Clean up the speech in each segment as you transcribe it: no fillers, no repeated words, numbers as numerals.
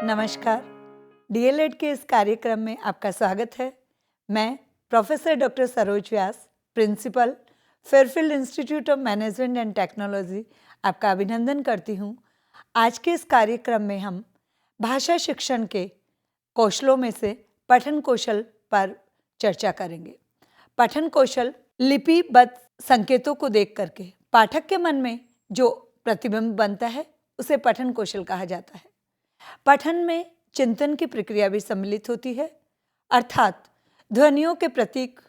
नमस्कार। डीएलएड के इस कार्यक्रम में आपका स्वागत है। मैं professor doctor Saroj Vyas, principal, Fairfield institute of management and technology, आपका अभिनंदन करती हूँ। आज के इस कार्यक्रम में हम भाषा शिक्षण के कौशलों में से पठन कौशल पर चर्चा करेंगे। पठन कौशल लिपिबद्ध संकेतों को देख करके पाठक के मन में जो प्रतिबिंब बनता है उसे पठन कौशल कहा जाता है। पठन में चिंतन की प्रक्रिया भी सम्मिलित होती है, अर्थात ध्वनियों के प्रतीक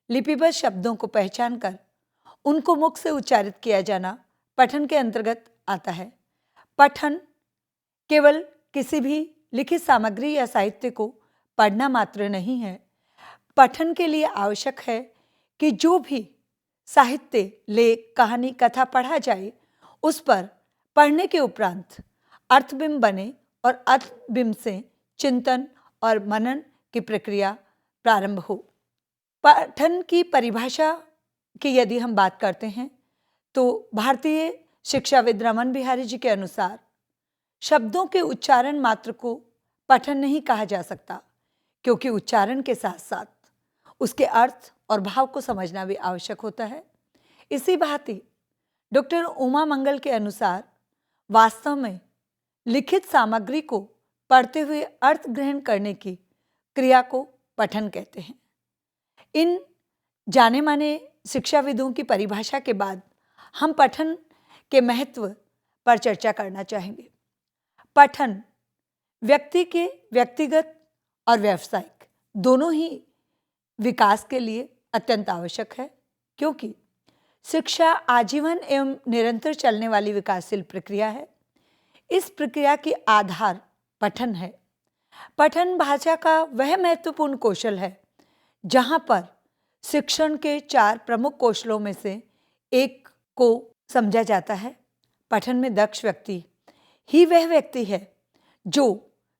लिपिबद्ध शब्दों को पहचान कर उनको मुख से उच्चारित किया जाना पठन के अंतर्गत आता है। पठन केवल किसी भी लिखित सामग्री या साहित्य को पढ़ना मात्र नहीं है। पठन के लिए आवश्यक है कि जो भी साहित्य, लेख, कहानी, कथा पढ़ा जाए उस पर पढ़ने के उपरांत अर्थबिंब बने और अर्थबिंब से चिंतन और मनन की प्रक्रिया प्रारंभ हो। पठन की परिभाषा की यदि हम बात करते हैं तो भारतीय शिक्षाविद रमन बिहारी जी के अनुसार शब्दों के उच्चारण मात्र को पठन नहीं कहा जा सकता, क्योंकि उच्चारण के साथ साथ उसके अर्थ और भाव को समझना भी आवश्यक होता है। इसी भांति डॉक्टर उमा मंगल के अनुसार वास्तव में लिखित सामग्री को पढ़ते हुए अर्थ ग्रहण करने की क्रिया को पठन कहते हैं। इन जाने माने शिक्षाविदों की परिभाषा के बाद हम पठन के महत्व पर चर्चा करना चाहेंगे। पठन व्यक्ति के व्यक्तिगत और व्यावसायिक दोनों ही विकास के लिए अत्यंत आवश्यक है, क्योंकि शिक्षा आजीवन एवं निरंतर चलने वाली विकासशील प्रक्रिया है। इस प्रक्रिया की आधार पठन है। पठन भाषा का वह महत्वपूर्ण कौशल है जहाँ पर शिक्षण के 4 प्रमुख कौशलों में से एक को समझा जाता है। पठन में दक्ष व्यक्ति ही वह व्यक्ति है जो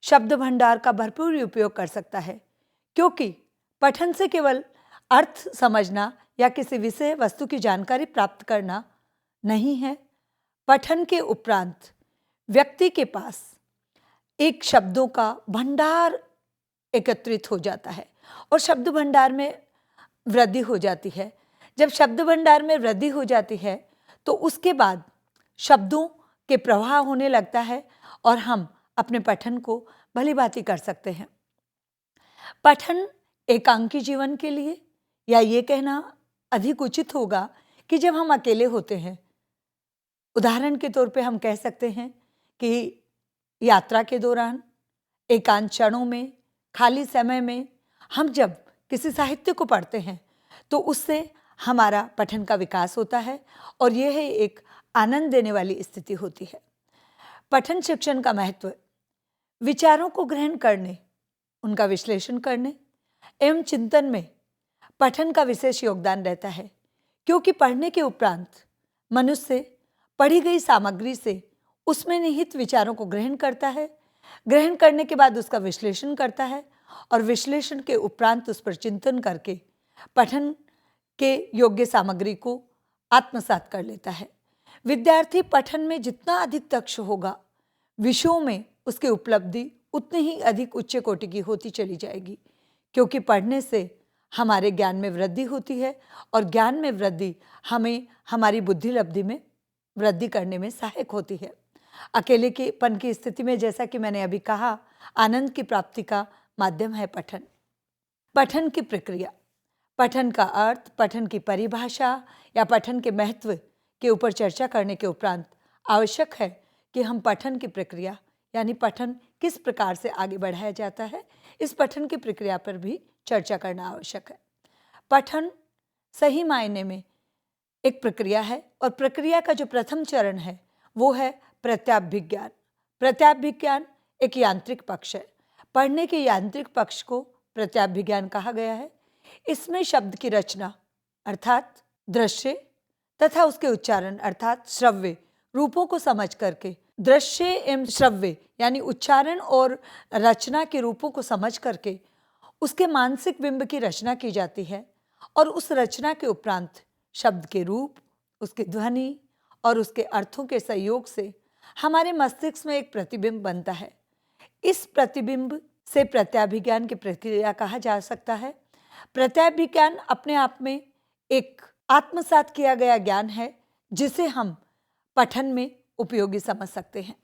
शब्द भंडार का भरपूर उपयोग कर सकता है, क्योंकि पठन से केवल अर्थ समझना या किसी विषय वस्तु की जानकारी प्राप्त करना नहीं है। पठन के उपरांत व्यक्ति के पास एक शब्दों का भंडार एकत्रित हो जाता है और शब्द भंडार में वृद्धि हो जाती है। जब शब्द भंडार में वृद्धि हो जाती है तो उसके बाद शब्दों के प्रवाह होने लगता है और हम अपने पठन को भलीभांति कर सकते हैं। पठन एकांकी जीवन के लिए, या ये कहना अधिक उचित होगा कि जब हम अकेले होते हैं, उदाहरण के तौर पे हम कह सकते हैं कि यात्रा के दौरान, एकांत क्षणों में, खाली समय में हम जब किसी साहित्य को पढ़ते हैं तो उससे हमारा पठन का विकास होता है और यह एक आनंद देने वाली स्थिति होती है। पठन शिक्षण का महत्व विचारों को ग्रहण करने, उनका विश्लेषण करने एवं चिंतन में पठन का विशेष योगदान रहता है, क्योंकि पढ़ने के उपरांत मनुष्य पढ़ी गई सामग्री से उसमें निहित विचारों को ग्रहण करता है। ग्रहण करने के बाद उसका विश्लेषण करता है और विश्लेषण के उपरांत उस पर चिंतन करके पठन के योग्य सामग्री को आत्मसात कर लेता है। विद्यार्थी पठन में जितना अधिक दक्ष होगा, विषयों में उसकी उपलब्धि उतनी ही अधिक उच्च कोटि की होती चली जाएगी, क्योंकि पढ़ने से हमारे ज्ञान में वृद्धि होती है और ज्ञान में वृद्धि हमें हमारी बुद्धि लब्धि में वृद्धि करने में सहायक होती है। अकेले के पन की स्थिति में, जैसा कि मैंने अभी कहा, आनंद की प्राप्ति का माध्यम है पठन। पठन की प्रक्रिया, पठन का अर्थ, पठन की परिभाषा या पठन के महत्व के ऊपर चर्चा करने के उपरांत आवश्यक है कि हम पठन की प्रक्रिया यानी पठन किस प्रकार से आगे बढ़ाया जाता है, इस पठन की प्रक्रिया पर भी चर्चा करना आवश्यक है। पठन सही मायने में एक प्रक्रिया है और प्रक्रिया का जो प्रथम चरण है वो है प्रत्याभिज्ञान। प्रत्याभिज्ञान एक यांत्रिक पक्ष है। पढ़ने के यांत्रिक पक्ष को प्रत्याभिज्ञान कहा गया है। इसमें शब्द की रचना अर्थात दृश्य तथा उसके उच्चारण अर्थात श्रव्य रूपों को समझ करके, दृश्य एवं श्रव्य यानी उच्चारण और रचना के रूपों को समझ करके उसके मानसिक बिंब की रचना की जाती है और उस रचना के उपरांत शब्द के रूप, उसकी ध्वनि और उसके अर्थों के संयोग से हमारे मस्तिष्क में एक प्रतिबिंब बनता है। इस प्रतिबिंब से प्रत्याभिज्ञान की प्रक्रिया कहा जा सकता है। प्रत्याभिज्ञान अपने आप में एक आत्मसात किया गया ज्ञान है जिसे हम पठन में उपयोगी समझ सकते हैं।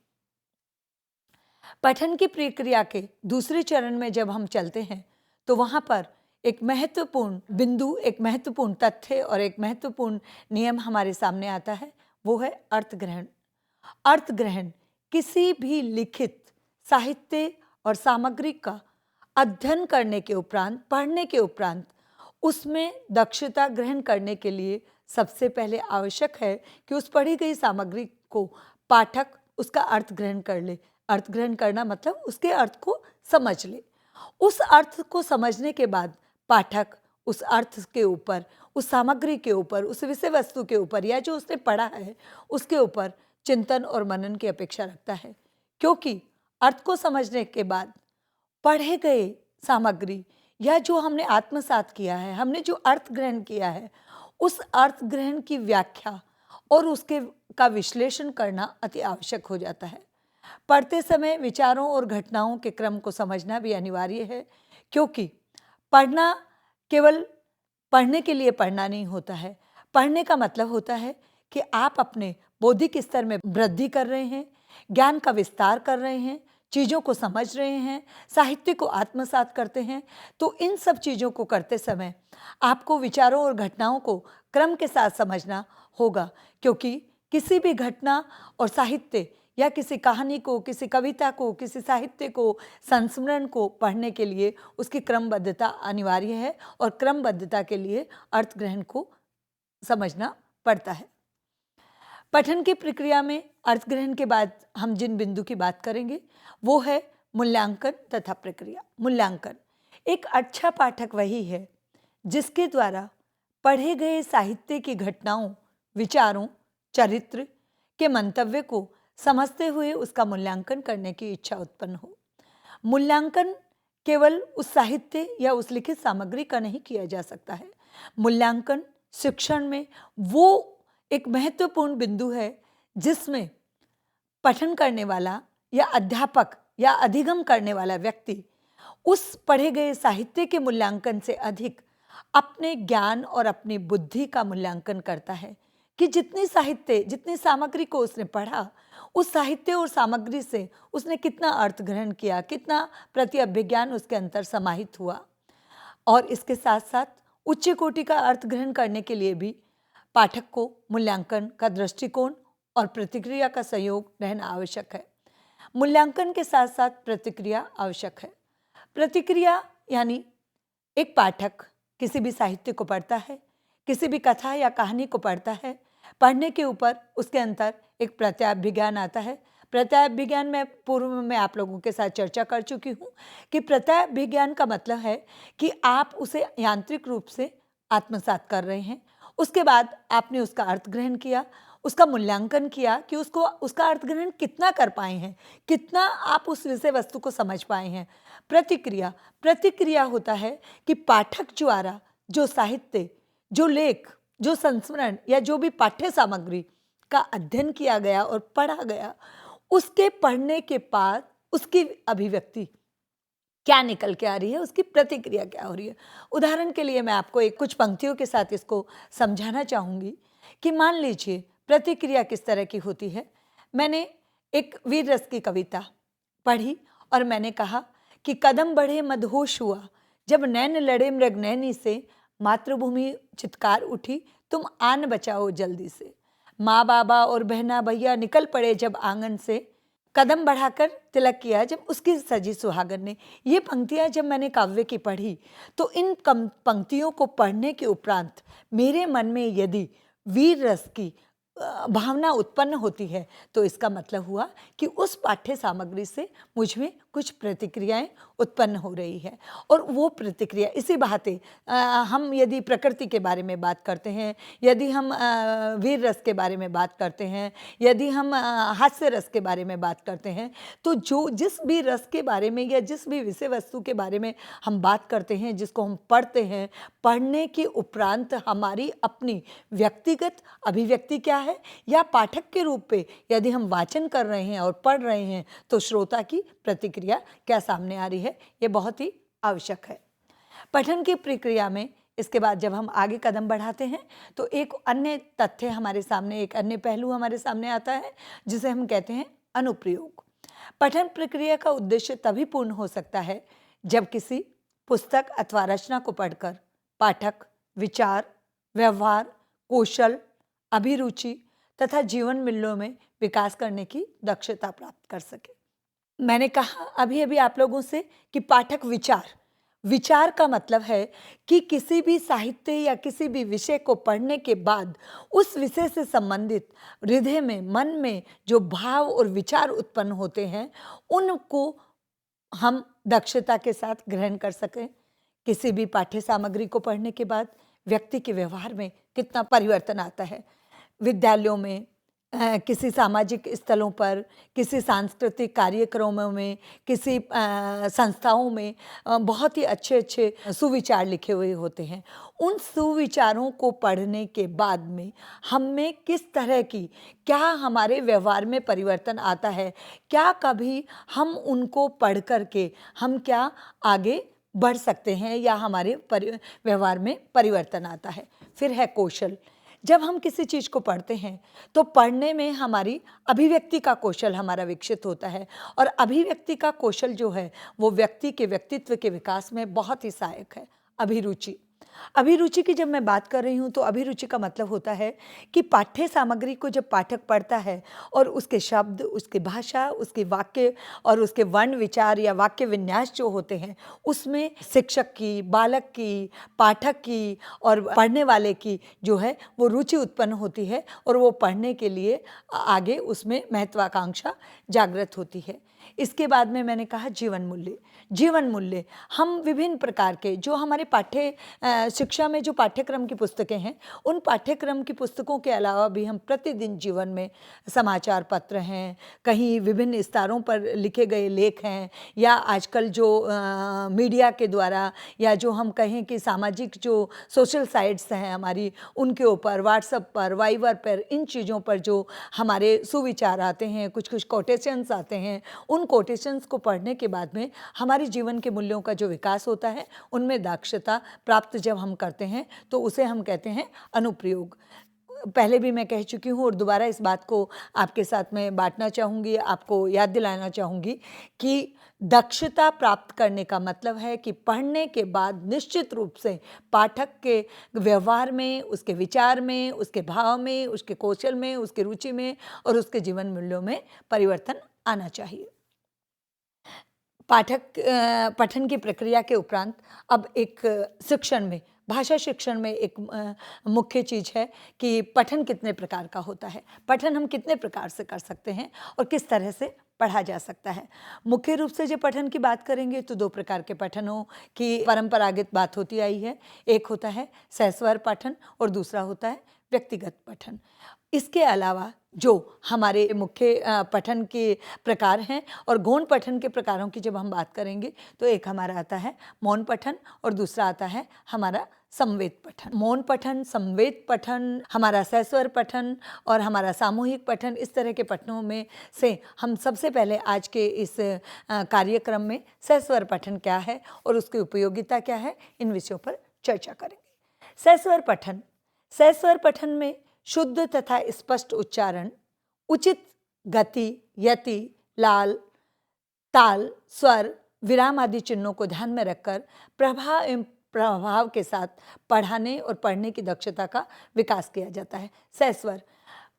पठन की प्रक्रिया के दूसरे चरण में जब हम चलते हैं तो वहां पर एक महत्वपूर्ण बिंदु, एक महत्वपूर्ण तथ्य और एक महत्वपूर्ण नियम हमारे सामने आता है, वो है अर्थ ग्रहण। अर्थ ग्रहण किसी भी लिखित साहित्य और सामग्री का अध्ययन करने के उपरांत, पढ़ने के उपरांत उसमें दक्षता ग्रहण करने के लिए सबसे पहले आवश्यक है कि उस पढ़ी गई सामग्री को पाठक उसका अर्थ ग्रहण कर ले। अर्थ ग्रहण करना मतलब उसके अर्थ को समझ ले। उस अर्थ को समझने के बाद पाठक उस अर्थ के ऊपर, उस सामग्री के ऊपर, उस विषय वस्तु के ऊपर या जो उसने पढ़ा है उसके ऊपर चिंतन और मनन की अपेक्षा रखता है, क्योंकि अर्थ को समझने के बाद पढ़े गए सामग्री या जो हमने आत्मसात किया है, हमने जो अर्थ ग्रहण किया है, उस अर्थ ग्रहण की व्याख्या और उसके का विश्लेषण करना अति आवश्यक हो जाता है। पढ़ते समय विचारों और घटनाओं के क्रम को समझना भी अनिवार्य है, क्योंकि पढ़ना केवल पढ़ने के लिए पढ़ना नहीं होता है। पढ़ने का मतलब होता है कि आप अपने बौद्धिक स्तर में वृद्धि कर रहे हैं, ज्ञान का विस्तार कर रहे हैं, चीज़ों को समझ रहे हैं, साहित्य को आत्मसात करते हैं। तो इन सब चीज़ों को करते समय आपको विचारों और घटनाओं को क्रम के साथ समझना होगा, क्योंकि किसी भी घटना और साहित्य या किसी कहानी को, किसी कविता को, किसी साहित्य को, संस्मरण को पढ़ने के लिए उसकी क्रमबद्धता अनिवार्य है और क्रमबद्धता के लिए अर्थ ग्रहण को समझना पड़ता है। पठन की प्रक्रिया में अर्थ ग्रहण के बाद हम जिन बिंदु की बात करेंगे वो है मूल्यांकन तथा प्रक्रिया। मूल्यांकन, एक अच्छा पाठक वही है जिसके द्वारा पढ़े गए साहित्य की घटनाओं, विचारों, चरित्र के मंतव्य को समझते हुए उसका मूल्यांकन करने की इच्छा उत्पन्न हो। मूल्यांकन केवल उस साहित्य या उस लिखित सामग्री का नहीं किया जा सकता है। मूल्यांकन शिक्षण में वो एक महत्वपूर्ण बिंदु है जिसमें पठन करने वाला या अध्यापक या अधिगम करने वाला व्यक्ति उस पढ़े गए साहित्य के मूल्यांकन से अधिक अपने ज्ञान और अपनी बुद्धि का मूल्यांकन करता है कि जितनी साहित्य, जितनी सामग्री को उसने पढ़ा, उस साहित्य और सामग्री से उसने कितना अर्थ ग्रहण किया, कितना प्रत्यभिज्ञान उसके अंतर समाहित हुआ। और इसके साथ साथ उच्च कोटि का अर्थ ग्रहण करने के लिए भी पाठक को मूल्यांकन का दृष्टिकोण और प्रतिक्रिया का सहयोग रहना आवश्यक है। मूल्यांकन के साथ साथ प्रतिक्रिया आवश्यक है। प्रतिक्रिया यानी एक पाठक किसी भी साहित्य को पढ़ता है, किसी भी कथा या कहानी को पढ़ता है, पढ़ने के ऊपर उसके अंतर एक प्रत्याभिज्ञान आता है। प्रत्याभिज्ञान में पूर्व में आप लोगों के साथ चर्चा कर चुकी हूँ कि प्रत्याभिज्ञान का मतलब है कि आप उसे यांत्रिक रूप से आत्मसात कर रहे हैं। उसके बाद आपने उसका अर्थ ग्रहण किया, उसका मूल्यांकन किया कि उसका अर्थ ग्रहण कितना कर पाए हैं, कितना आप उस विषय वस्तु को समझ पाए हैं। प्रतिक्रिया, प्रतिक्रिया होता है कि पाठक द्वारा जो साहित्य, जो लेख, जो संस्मरण या जो भी पाठ्य सामग्री का अध्ययन किया गया और पढ़ा गया, उसके पढ़ने के बाद उसकी अभिव्यक्ति क्या निकल के आ रही है, उसकी प्रतिक्रिया क्या हो रही है। उदाहरण के लिए मैं आपको एक कुछ पंक्तियों के साथ इसको समझाना चाहूँगी कि मान लीजिए प्रतिक्रिया किस तरह की होती है। मैंने एक वीर रस की कविता पढ़ी और मैंने कहा कि कदम बढ़े मदहोश हुआ, जब नैन लड़े मृग नैनी से, मातृभूमि चित्कार उठी, तुम आन बचाओ जल्दी से। माँ बाबा और बहना भैया निकल पड़े जब आंगन से, कदम बढ़ाकर तिलक किया जब उसकी सजी सुहागन ने। ये पंक्तियाँ जब मैंने काव्य की पढ़ी तो इन पंक्तियों को पढ़ने के उपरांत मेरे मन में यदि वीर रस की भावना उत्पन्न होती है तो इसका मतलब हुआ कि उस पाठ्य सामग्री से मुझ में कुछ प्रतिक्रियाएं उत्पन्न हो रही है। और वो प्रतिक्रिया इसी बातें हम यदि प्रकृति के बारे में बात करते हैं, यदि हम वीर रस के बारे में बात करते हैं, यदि हम हास्य रस के बारे में बात करते हैं, तो जो जिस भी रस के बारे में या जिस भी विषय वस्तु के बारे में हम बात करते हैं, जिसको हम पढ़ते हैं, पढ़ने के उपरांत हमारी अपनी व्यक्तिगत अभिव्यक्ति क्या है, है या पाठक के रूप पे यदि हम वाचन कर रहे हैं और पढ़ रहे हैं तो श्रोता की प्रतिक्रिया क्या सामने आ रही है, ये बहुत ही आवश्यक है। पठन की प्रक्रिया में इसके बाद जब हम आगे कदम बढ़ाते हैं तो एक अन्य तथ्य हमारे सामने, एक अन्य पहलू हमारे सामने आता है जिसे हम कहते हैं अनुप्रयोग। पठन प्रक्रिया का उद्देश्य तभी पूर्ण हो सकता है जब किसी पुस्तक अथवा रचना को पढ़कर पाठक विचार, व्यवहार, कौशल, अभिरुचि तथा जीवन मूल्यों में विकास करने की दक्षता प्राप्त कर सके। मैंने कहा अभी अभी आप लोगों से कि पाठक विचार का मतलब है कि किसी भी साहित्य या किसी भी विषय को पढ़ने के बाद उस विषय से संबंधित हृदय में, मन में जो भाव और विचार उत्पन्न होते हैं उनको हम दक्षता के साथ ग्रहण कर सकें। किसी भी पाठ्य सामग्री को पढ़ने के बाद व्यक्ति के व्यवहार में कितना परिवर्तन आता है। विद्यालयों में, किसी सामाजिक स्थलों पर, किसी सांस्कृतिक कार्यक्रमों में, किसी संस्थाओं में बहुत ही अच्छे अच्छे सुविचार लिखे हुए होते हैं। उन सुविचारों को पढ़ने के बाद में हम में किस तरह की, क्या हमारे व्यवहार में परिवर्तन आता है, क्या कभी हम उनको पढ़ करके हम क्या आगे बढ़ सकते हैं या हमारे व्यवहार में परिवर्तन आता है। फिर है कौशल। जब हम किसी चीज़ को पढ़ते हैं तो पढ़ने में हमारी अभिव्यक्ति का कौशल हमारा विकसित होता है और अभिव्यक्ति का कौशल जो है वो व्यक्ति के व्यक्तित्व के विकास में बहुत ही सहायक है। अभिरुचि की जब मैं बात कर रही हूँ तो अभिरुचि का मतलब होता है कि पाठ्य सामग्री को जब पाठक पढ़ता है और उसके शब्द, उसकी भाषा, उसके वाक्य और उसके वर्ण विचार या वाक्य विन्यास जो होते हैं उसमें शिक्षक की, बालक की, पाठक की और पढ़ने वाले की जो है वो रुचि उत्पन्न होती है और वो पढ़ने के लिए आगे उसमें महत्वाकांक्षा जागृत होती है। इसके बाद में मैंने कहा जीवन मूल्य हम विभिन्न प्रकार के जो हमारे शिक्षा में जो पाठ्यक्रम की पुस्तकें हैं उन पाठ्यक्रम की पुस्तकों के अलावा भी हम प्रतिदिन जीवन में समाचार पत्र हैं, कहीं विभिन्न स्तरों पर लिखे गए लेख हैं या आजकल जो मीडिया के द्वारा या जो हम कहें कि सामाजिक जो सोशल साइट्स हैं हमारी, उनके ऊपर व्हाट्सएप पर, वाइवर पर, इन चीज़ों पर जो हमारे सुविचार आते हैं, कुछ कोटेशंस आते हैं, उन कोटेशंस को पढ़ने के बाद में हमारे जीवन के मूल्यों का जो विकास होता है उनमें दक्षता प्राप्त जब हम करते हैं तो उसे हम कहते हैं अनुप्रयोग। पहले भी मैं कह चुकी हूँ और दोबारा इस बात को आपके साथ में बांटना चाहूँगी, आपको याद दिलाना चाहूँगी कि दक्षता प्राप्त करने का मतलब है कि पढ़ने के बाद निश्चित रूप से पाठक के व्यवहार में, उसके विचार में, उसके भाव में, उसके कौशल में, उसकी रुचि में और उसके जीवन मूल्यों में परिवर्तन आना चाहिए। पठन की प्रक्रिया के उपरांत अब एक शिक्षण में, भाषा शिक्षण में एक मुख्य चीज़ है कि पठन कितने प्रकार का होता है, पठन हम कितने प्रकार से कर सकते हैं और किस तरह से पढ़ा जा सकता है। मुख्य रूप से जब पठन की बात करेंगे तो 2 प्रकार के पठनों की परंपरागत बात होती आई है। एक होता है सहस्वर पठन और दूसरा होता है व्यक्तिगत पठन। इसके अलावा जो हमारे मुख्य पठन के प्रकार हैं और गौण पठन के प्रकारों की जब हम बात करेंगे तो एक हमारा आता है मौन पठन और दूसरा आता है हमारा संवेद पठन। मौन पठन, संवेद पठन, हमारा सहस्वर पठन और हमारा सामूहिक पठन, इस तरह के पठनों में से हम सबसे पहले आज के इस कार्यक्रम में सहस्वर पठन क्या है और उसकी उपयोगिता क्या है, इन विषयों पर चर्चा करेंगे। सहस्वर पठन में शुद्ध तथा स्पष्ट उच्चारण, उचित गति, यति, लाल, ताल, स्वर, विराम आदि चिन्हों को ध्यान में रखकर प्रभाव के साथ पढ़ाने और पढ़ने की दक्षता का विकास किया जाता है। सहस्वर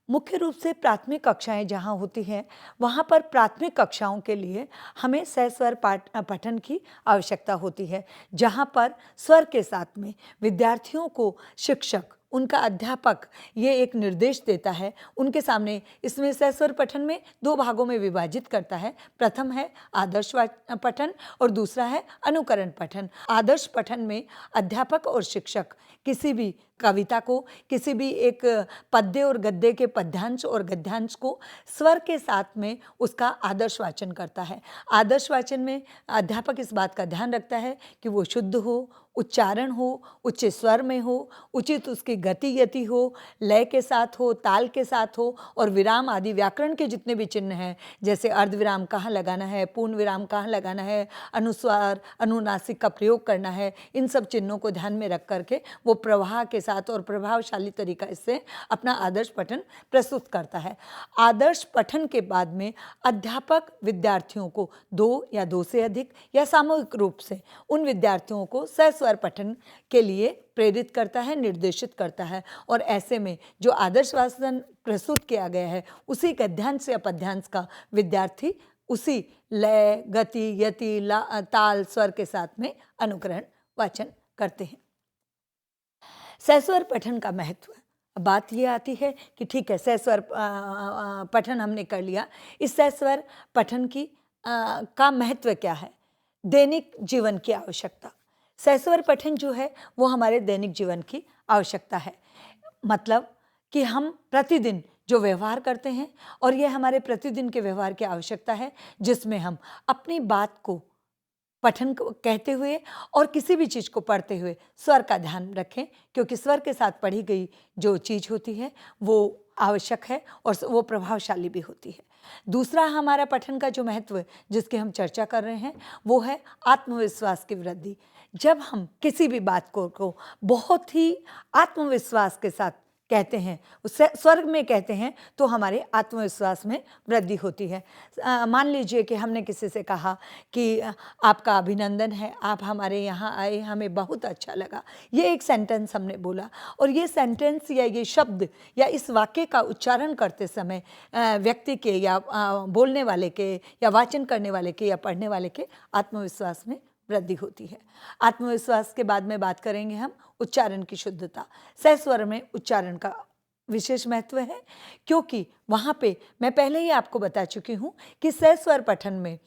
मुख्य रूप से प्राथमिक कक्षाएं जहाँ होती हैं वहाँ पर प्राथमिक कक्षाओं के लिए हमें सहस्वर पठन की आवश्यकता होती है, जहाँ पर स्वर के साथ में विद्यार्थियों को शिक्षक, उनका अध्यापक ये एक निर्देश देता है उनके सामने। इसमें सहस्वर पठन में 2 भागों में विभाजित करता है। प्रथम है आदर्श पठन और दूसरा है अनुकरण पठन। आदर्श पठन में अध्यापक और शिक्षक किसी भी कविता को, किसी भी एक पद्य और गद्य के पद्यांश और गद्यांश को स्वर के साथ में उसका आदर्श वाचन करता है। आदर्श वाचन में अध्यापक इस बात का ध्यान रखता है कि वो शुद्ध हो, उच्चारण हो, उच्च स्वर में हो, उचित उसकी गति हो, लय के साथ हो, ताल के साथ हो और विराम आदि व्याकरण के जितने भी चिन्ह हैं, जैसे अर्धविराम कहाँ लगाना है, पूर्ण विराम कहाँ लगाना है, अनुस्वार अनुनासिक का प्रयोग करना है, इन सब चिन्हों को ध्यान में रख करके वो प्रवाह के साथ और प्रभावशाली तरीका इससे अपना आदर्श पठन प्रस्तुत करता है। आदर्श पठन के बाद में अध्यापक विद्यार्थियों को 2 या 2 से अधिक या सामूहिक रूप से उन विद्यार्थियों को सस्वर पठन के लिए प्रेरित करता है, निर्देशित करता है। और ऐसे में जो आदर्श वाचन प्रस्तुत किया गया है उसी गद्यांश या पद्यांश का विद्यार्थी उसी लय, गति, यति, ताल, स्वर के साथ में अनुकरण वाचन करते हैं। सस्वर पठन का महत्व, बात ये आती है कि ठीक है, सस्वर पठन हमने कर लिया, इस सस्वर पठन की का महत्व क्या है? दैनिक जीवन की आवश्यकता। सस्वर पठन जो है वो हमारे दैनिक जीवन की आवश्यकता है। मतलब कि हम प्रतिदिन जो व्यवहार करते हैं और ये हमारे प्रतिदिन के व्यवहार की आवश्यकता है, जिसमें हम अपनी बात को पठन कहते हुए और किसी भी चीज़ को पढ़ते हुए स्वर का ध्यान रखें, क्योंकि स्वर के साथ पढ़ी गई जो चीज़ होती है वो आवश्यक है और वो प्रभावशाली भी होती है। दूसरा हमारा पठन का जो महत्व जिसकी हम चर्चा कर रहे हैं वो है आत्मविश्वास की वृद्धि। जब हम किसी भी बात को बहुत ही आत्मविश्वास के साथ कहते हैं, उससे स्वर्ग में कहते हैं, तो हमारे आत्मविश्वास में वृद्धि होती है। मान लीजिए कि हमने किसी से कहा कि आपका अभिनंदन है, आप हमारे यहाँ आए, हमें बहुत अच्छा लगा। ये एक सेंटेंस हमने बोला और ये सेंटेंस या ये शब्द या इस वाक्य का उच्चारण करते समय व्यक्ति के या बोलने वाले के या वाचन करने वाले के या पढ़ने वाले के आत्मविश्वास में वृद्धि होती है। आत्मविश्वास के बाद में बात करेंगे हम उच्चारण की शुद्धता। सस्वर में उच्चारण का विशेष महत्व है, क्योंकि वहाँ पे मैं पहले ही आपको बता चुकी हूँ कि सस्वर पठन में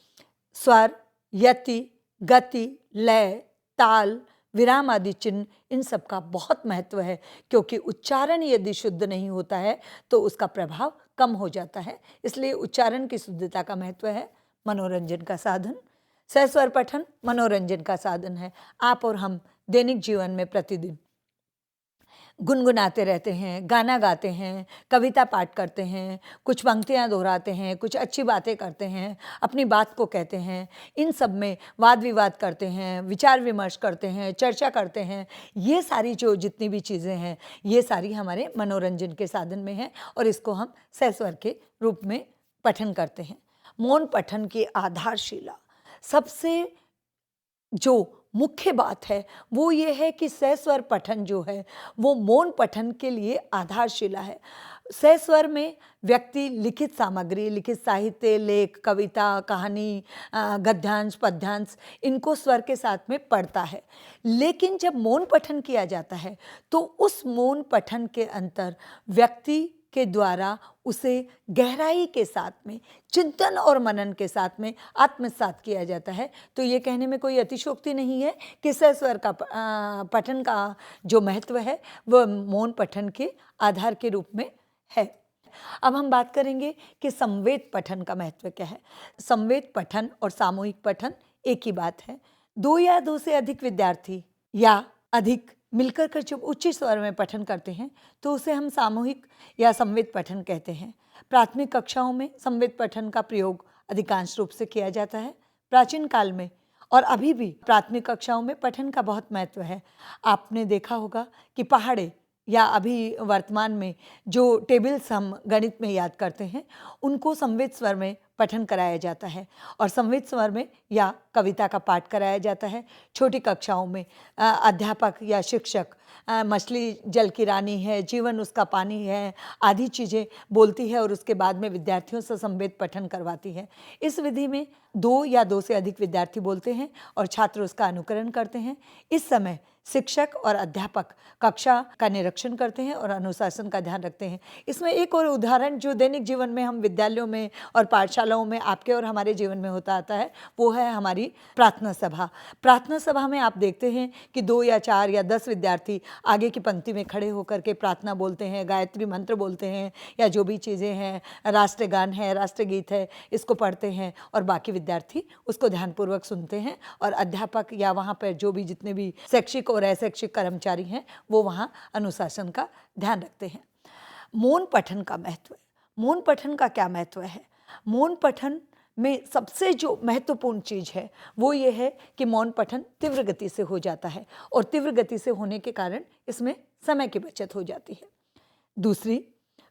स्वर, यति, गति, लय, ताल, विराम आदि चिन्ह, इन सब का बहुत महत्व है, क्योंकि उच्चारण यदि शुद्ध नहीं होता है तो उसका प्रभाव कम हो जाता है। इसलिए उच्चारण की शुद्धता का महत्व है। मनोरंजन का साधन, सस्वर पठन मनोरंजन का साधन है। आप और हम दैनिक जीवन में प्रतिदिन गुनगुनाते रहते हैं, गाना गाते हैं, कविता पाठ करते हैं, कुछ पंक्तियाँ दोहराते हैं, कुछ अच्छी बातें करते हैं, अपनी बात को कहते हैं, इन सब में वाद विवाद करते हैं, विचार विमर्श करते हैं, चर्चा करते हैं। ये सारी जो जितनी भी चीज़ें हैं ये सारी हमारे मनोरंजन के साधन में हैं और इसको हम सस्वर के रूप में पठन करते हैं। मौन पठन की आधारशिला, सबसे जो मुख्य बात है वो ये है कि सस्वर पठन जो है वो मौन पठन के लिए आधारशिला है। सस्वर में व्यक्ति लिखित सामग्री, लिखित साहित्य, लेख, कविता, कहानी, गद्यांश, पद्यांश, इनको स्वर के साथ में पढ़ता है। लेकिन जब मौन पठन किया जाता है तो उस मौन पठन के अंतर व्यक्ति के द्वारा उसे गहराई के साथ में, चिंतन और मनन के साथ में आत्मसात किया जाता है। तो ये कहने में कोई अतिशयोक्ति नहीं है कि सस्वर का पठन का जो महत्व है वह मौन पठन के आधार के रूप में है। अब हम बात करेंगे कि संवेद पठन का महत्व क्या है। संवेद पठन और सामूहिक पठन एक ही बात है। 2 या 2 से अधिक विद्यार्थी या अधिक मिलकर कर जब उच्च स्वर में पठन करते हैं तो उसे हम सामूहिक या संवेद पठन कहते हैं। प्राथमिक कक्षाओं में संवेद पठन का प्रयोग अधिकांश रूप से किया जाता है। प्राचीन काल में और अभी भी प्राथमिक कक्षाओं में पठन का बहुत महत्व है। आपने देखा होगा कि पहाड़े या अभी वर्तमान में जो टेबल्स हम गणित में याद करते हैं उनको संवेद स्वर में पठन कराया जाता है और संवेद स्वर में या कविता का पाठ कराया जाता है। छोटी कक्षाओं में अध्यापक या शिक्षक मछली जल की रानी है, जीवन उसका पानी है, आदि चीज़ें बोलती है और उसके बाद में विद्यार्थियों से संवेद पठन करवाती है। इस विधि में 2 या 2 से अधिक विद्यार्थी बोलते हैं और छात्र उसका अनुकरण करते हैं। इस समय शिक्षक और अध्यापक कक्षा का निरीक्षण करते हैं और अनुशासन का ध्यान रखते हैं। इसमें एक और उदाहरण जो दैनिक जीवन में हम विद्यालयों में और पाठशालाओं स्थलों में आपके और हमारे जीवन में होता आता है वो है हमारी प्रार्थना सभा। प्रार्थना सभा में आप देखते हैं कि 2 या 4 या 10 विद्यार्थी आगे की पंक्ति में खड़े होकर के प्रार्थना बोलते हैं, गायत्री मंत्र बोलते हैं, या जो भी चीज़ें हैं, राष्ट्रगान है, राष्ट्रगीत है, इसको पढ़ते हैं और बाकी विद्यार्थी उसको ध्यानपूर्वक सुनते हैं। और अध्यापक या वहाँ पर जो भी जितने भी शैक्षिक और अशैक्षिक कर्मचारी हैं वो वहाँ अनुशासन का ध्यान रखते हैं। मौन पठन का महत्व। मौन पठन का क्या महत्व है? मौन पठन में सबसे जो महत्वपूर्ण चीज़ है वो ये है कि मौन पठन तीव्र गति से हो जाता है और तीव्र गति से होने के कारण इसमें समय की बचत हो जाती है। दूसरी,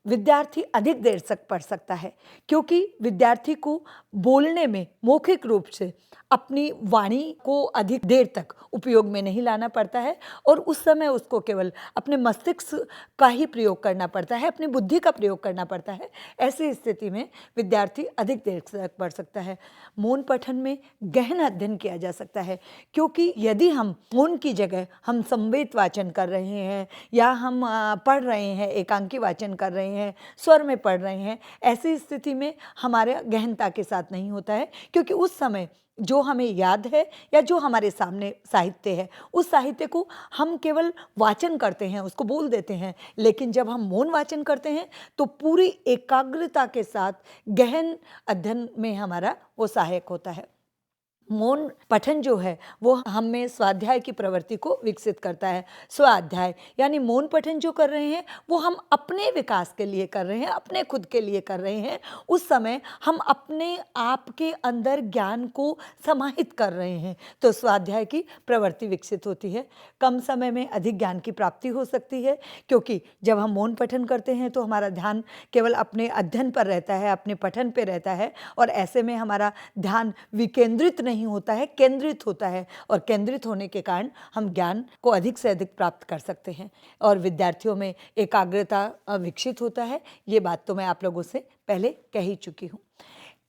विद्यार्थी अधिक देर तक पढ़ सकता है क्योंकि विद्यार्थी को बोलने में मौखिक रूप से अपनी वाणी को अधिक देर तक उपयोग में नहीं लाना पड़ता है और उस समय उसको केवल अपने मस्तिष्क का ही प्रयोग करना पड़ता है, अपनी बुद्धि का प्रयोग करना पड़ता है। ऐसी स्थिति में विद्यार्थी अधिक देर तक पढ़ सकता है। मौन पठन में गहन अध्ययन किया जा सकता है क्योंकि यदि हम मौन की जगह हम संवेद वाचन कर रहे हैं या हम पढ़ रहे हैं, एकांकी वाचन कर रहे हैं, स्वर में पढ़ रहे हैं, ऐसी स्थिति में हमारे गहनता के साथ नहीं होता है क्योंकि उस समय जो हमें याद है या जो हमारे सामने साहित्य है उस साहित्य को हम केवल वाचन करते हैं, उसको बोल देते हैं। लेकिन जब हम मौन वाचन करते हैं तो पूरी एकाग्रता के साथ गहन अध्ययन में हमारा वो सहायक होता है। मौन पठन जो है वो हम में स्वाध्याय की प्रवृत्ति को विकसित करता है। स्वाध्याय यानी मौन पठन जो कर रहे हैं वो हम अपने विकास के लिए कर रहे हैं, अपने खुद के लिए कर रहे हैं। उस समय हम अपने आप के अंदर ज्ञान को समाहित कर रहे हैं तो स्वाध्याय की प्रवृत्ति विकसित होती है। कम समय में अधिक ज्ञान की प्राप्ति हो सकती है क्योंकि जब हम मौन पठन करते हैं तो हमारा ध्यान केवल अपने अध्ययन पर रहता है, अपने पठन पर रहता है और ऐसे में हमारा ध्यान विकेंद्रित नहीं होता है, केंद्रित होता है और केंद्रित होने के कारण हम ज्ञान को अधिक से अधिक प्राप्त कर सकते हैं और विद्यार्थियों में एकाग्रता विकसित होता है। ये बात तो मैं आप लोगों से पहले कह ही चुकी हूँ।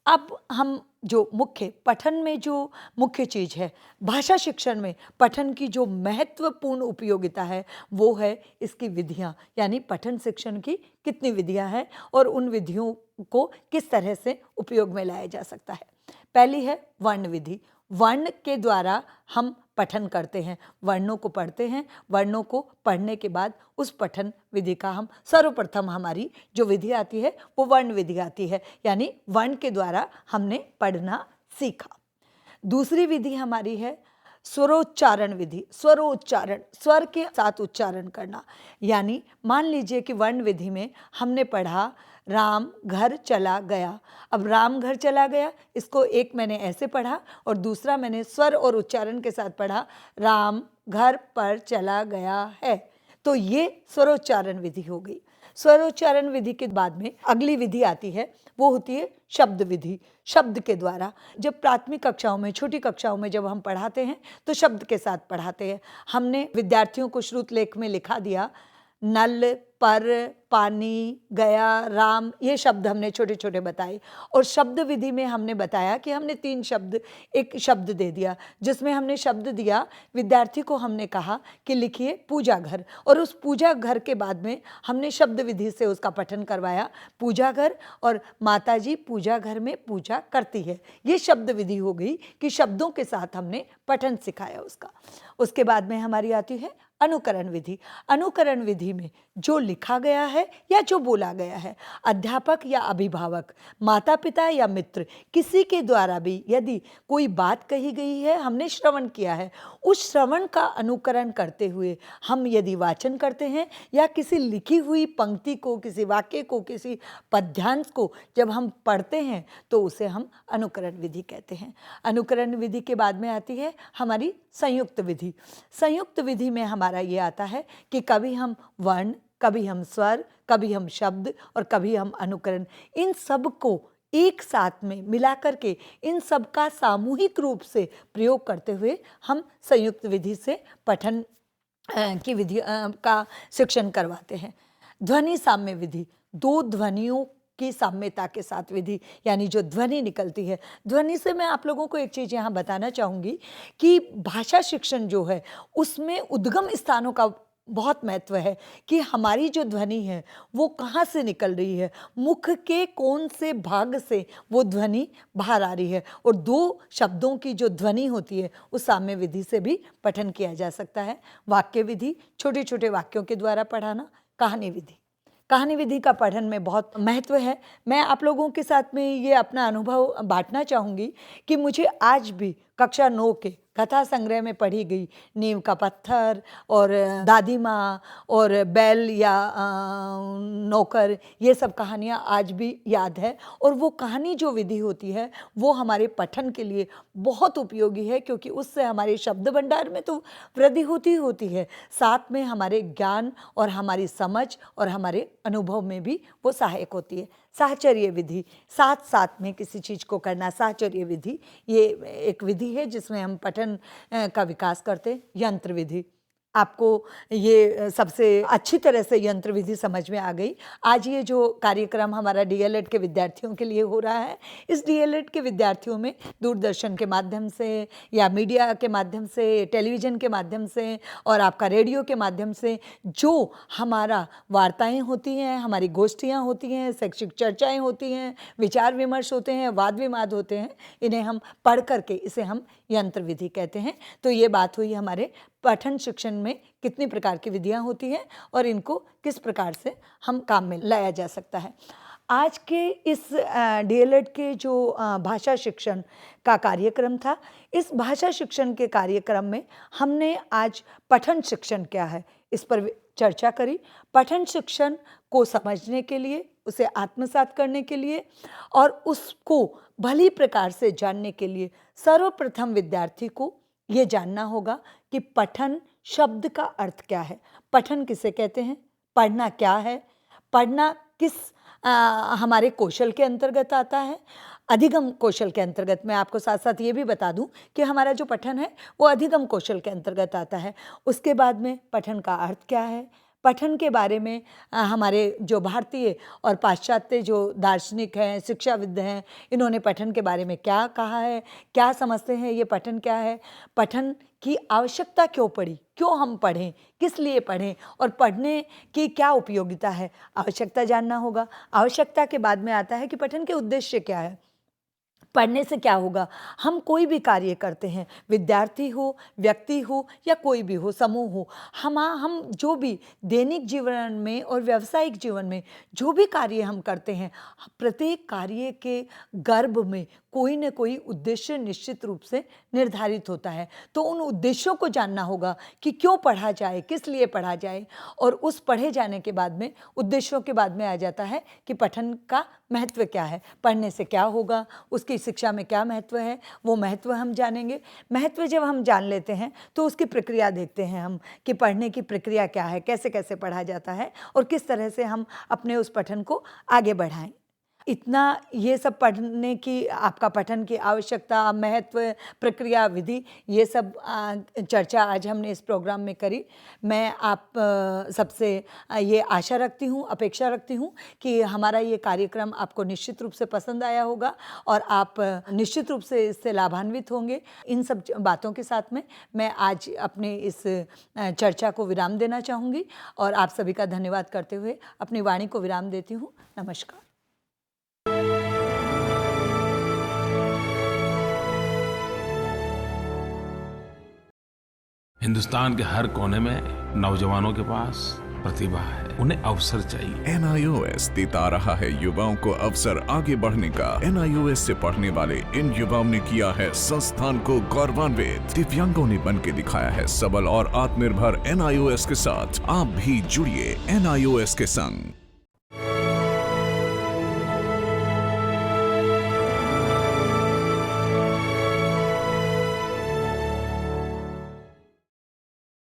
अब हम जो मुख्य पठन में जो मुख्य चीज़ है, भाषा शिक्षण में पठन की जो महत्वपूर्ण उपयोगिता है वो है इसकी विधियाँ, यानी पठन शिक्षण की कितनी विधियाँ हैं और उन विधियों को किस तरह से उपयोग में लाया जा सकता है। पहली है वर्ण विधि। वर्ण के द्वारा हम पठन करते हैं, वर्णों को पढ़ते हैं। वर्णों को पढ़ने के बाद उस पठन विधि का हम सर्वप्रथम हमारी जो विधि आती है वो वर्ण विधि आती है, यानी वर्ण के द्वारा हमने पढ़ना सीखा। दूसरी विधि हमारी है स्वरोच्चारण विधि। स्वरोच्चारण, स्वर के साथ उच्चारण करना, यानी मान लीजिए कि वर्ण विधि में हमने पढ़ा राम घर चला गया। अब राम घर चला गया, इसको एक मैंने ऐसे पढ़ा और दूसरा मैंने स्वर और उच्चारण के साथ पढ़ा राम घर पर चला गया है, तो ये स्वरोच्चारण विधि हो गई। स्वरोच्चारण विधि के बाद में अगली विधि आती है, वो होती है शब्द विधि। शब्द के द्वारा जब प्राथमिक कक्षाओं में, छोटी कक्षाओं में जब हम पढ़ाते हैं तो शब्द के साथ पढ़ाते हैं। हमने विद्यार्थियों को श्रुतलेख में लिखा दिया नल, पर, पानी, गया, राम, ये शब्द हमने छोटे छोटे बताए और शब्द विधि में हमने बताया कि हमने 3 शब्द, एक शब्द दे दिया जिसमें हमने शब्द दिया, विद्यार्थी को हमने कहा कि लिखिए पूजा घर और उस पूजा घर के बाद में हमने शब्द विधि से उसका पठन करवाया। पूजा घर और माताजी पूजा घर में पूजा करती है, ये शब्द विधि हो गई कि शब्दों के साथ हमने पठन सिखाया उसका। उसके बाद में हमारी आती है अनुकरण विधि। अनुकरण विधि में जो लिखा गया है या जो बोला गया है, अध्यापक या अभिभावक, माता पिता या मित्र, किसी के द्वारा भी यदि कोई बात कही गई है, हमने श्रवण किया है, उस श्रवण का अनुकरण करते हुए हम यदि वाचन करते हैं या किसी लिखी हुई पंक्ति को, किसी वाक्य को, किसी पद्यांश को जब हम पढ़ते हैं तो उसे हम अनुकरण विधि कहते हैं। अनुकरण विधि के बाद में आती है हमारी संयुक्त विधि। संयुक्त विधि में हमारा ये आता है कि कभी हम वर्ण, कभी हम स्वर, कभी हम शब्द और कभी हम अनुकरण, इन सब को एक साथ में मिला करके इन सब का सामूहिक रूप से प्रयोग करते हुए हम संयुक्त विधि से पठन की विधि का शिक्षण करवाते हैं। ध्वनि साम्य विधि, 2 ध्वनियों की साम्यता के साथ विधि, यानी जो ध्वनि निकलती है। ध्वनि से मैं आप लोगों को एक चीज़ यहाँ बताना चाहूँगी कि भाषा शिक्षण जो है उसमें उद्गम स्थानों का बहुत महत्व है कि हमारी जो ध्वनि है वो कहाँ से निकल रही है, मुख के कौन से भाग से वो ध्वनि बाहर आ रही है। और 2 शब्दों की जो ध्वनि होती है उस साम्य विधि से भी पठन किया जा सकता है। वाक्य विधि, छोटे छोटे वाक्यों के द्वारा पढ़ाना, कहानी विधि। कहानी विधि का पठन में बहुत महत्व है। मैं आप लोगों के साथ में ये अपना अनुभव बांटना चाहूँगी कि मुझे आज भी कक्षा 9 के कथा संग्रह में पढ़ी गई नीम का पत्थर और दादी माँ और बैल या नौकर, ये सब कहानियाँ आज भी याद है। और वो कहानी जो विधि होती है वो हमारे पठन के लिए बहुत उपयोगी है, क्योंकि उससे हमारे शब्द भंडार में तो वृद्धि होती है, साथ में हमारे ज्ञान और हमारी समझ और हमारे अनुभव में भी वो सहायक होती है। साहचर्य विधि, साथ साथ में किसी चीज़ को करना, साहचर्य विधि, ये एक विधि है जिसमें हम पठन का विकास करते। यंत्र विधि, आपको ये सबसे अच्छी तरह से यंत्र विधि समझ में आ गई। आज ये जो कार्यक्रम हमारा डीएलएड के विद्यार्थियों के लिए हो रहा है, इस डीएलएड के विद्यार्थियों में दूरदर्शन के माध्यम से या मीडिया के माध्यम से, टेलीविज़न के माध्यम से और आपका रेडियो के माध्यम से जो हमारा वार्ताएं होती हैं, हमारी गोष्ठियाँ होती हैं, शैक्षिक चर्चाएँ होती हैं, विचार विमर्श होते हैं, वाद विवाद होते हैं, इन्हें हम पढ़ करके इसे हम यंत्र विधि कहते हैं। तो ये बात हुई हमारे पठन शिक्षण में कितनी प्रकार की विधियां होती हैं और इनको किस प्रकार से हम काम में लाया जा सकता है। आज के इस डीएलएड के जो भाषा शिक्षण का कार्यक्रम था, इस भाषा शिक्षण के कार्यक्रम में हमने आज पठन शिक्षण क्या है इस पर चर्चा करी। पठन शिक्षण को समझने के लिए, उसे आत्मसात करने के लिए और उसको भली प्रकार से जानने के लिए सर्वप्रथम विद्यार्थी को ये जानना होगा कि पठन शब्द का अर्थ क्या है, पठन किसे कहते हैं, पढ़ना क्या है, पढ़ना किस हमारे कौशल के अंतर्गत आता है, अधिगम कौशल के अंतर्गत। मैं आपको साथ साथ ये भी बता दूं कि हमारा जो पठन है वो अधिगम कौशल के अंतर्गत आता है। उसके बाद में पठन का अर्थ क्या है, पठन के बारे में हमारे जो भारतीय और पाश्चात्य जो दार्शनिक हैं, शिक्षाविद हैं, इन्होंने पठन के बारे में क्या कहा है, क्या समझते हैं, ये पठन क्या है, पठन की आवश्यकता क्यों पड़ी, क्यों हम पढ़ें, किस लिए पढ़ें और पढ़ने की क्या उपयोगिता है, आवश्यकता जानना होगा। आवश्यकता के बाद में आता है कि पठन के उद्देश्य क्या है, पढ़ने से क्या होगा। हम कोई भी कार्य करते हैं, विद्यार्थी हो, व्यक्ति हो या कोई भी हो, समूह हो, हम जो भी दैनिक जीवन में और व्यावसायिक जीवन में जो भी कार्य हम करते हैं, प्रत्येक कार्य के गर्भ में कोई न कोई उद्देश्य निश्चित रूप से निर्धारित होता है। तो उन उद्देश्यों को जानना होगा कि क्यों पढ़ा जाए, किस लिए पढ़ा जाए। और उस पढ़े जाने के बाद में उद्देश्यों के बाद में आ जाता है कि पठन का महत्व क्या है, पढ़ने से क्या होगा, उसकी शिक्षा में क्या महत्व है, वो महत्व हम जानेंगे। महत्व जब हम जान लेते हैं तो उसकी प्रक्रिया देखते हैं हम कि पढ़ने की प्रक्रिया क्या है, कैसे कैसे पढ़ा जाता है और किस तरह से हम अपने उस पठन को आगे बढ़ाएं। इतना ये सब पढ़ने की, आपका पठन की आवश्यकता, महत्व, प्रक्रिया, विधि, ये सब चर्चा आज हमने इस प्रोग्राम में करी। मैं आप सबसे ये आशा रखती हूँ, अपेक्षा रखती हूँ कि हमारा ये कार्यक्रम आपको निश्चित रूप से पसंद आया होगा और आप निश्चित रूप से इससे लाभान्वित होंगे। इन सब बातों के साथ में मैं आज अपने इस चर्चा को विराम देना चाहूँगी और आप सभी का धन्यवाद करते हुए अपनी वाणी को विराम देती हूँ। नमस्कार। हिंदुस्तान के हर कोने में नौजवानों के पास प्रतिभा है, उन्हें अवसर चाहिए। NIOS देता रहा है युवाओं को अवसर आगे बढ़ने का। NIOS से पढ़ने वाले इन युवाओं ने किया है संस्थान को गौरवान्वित। दिव्यांगों ने बन के दिखाया है सबल और आत्मनिर्भर। NIOS के साथ आप भी जुड़िए NIOS के संग।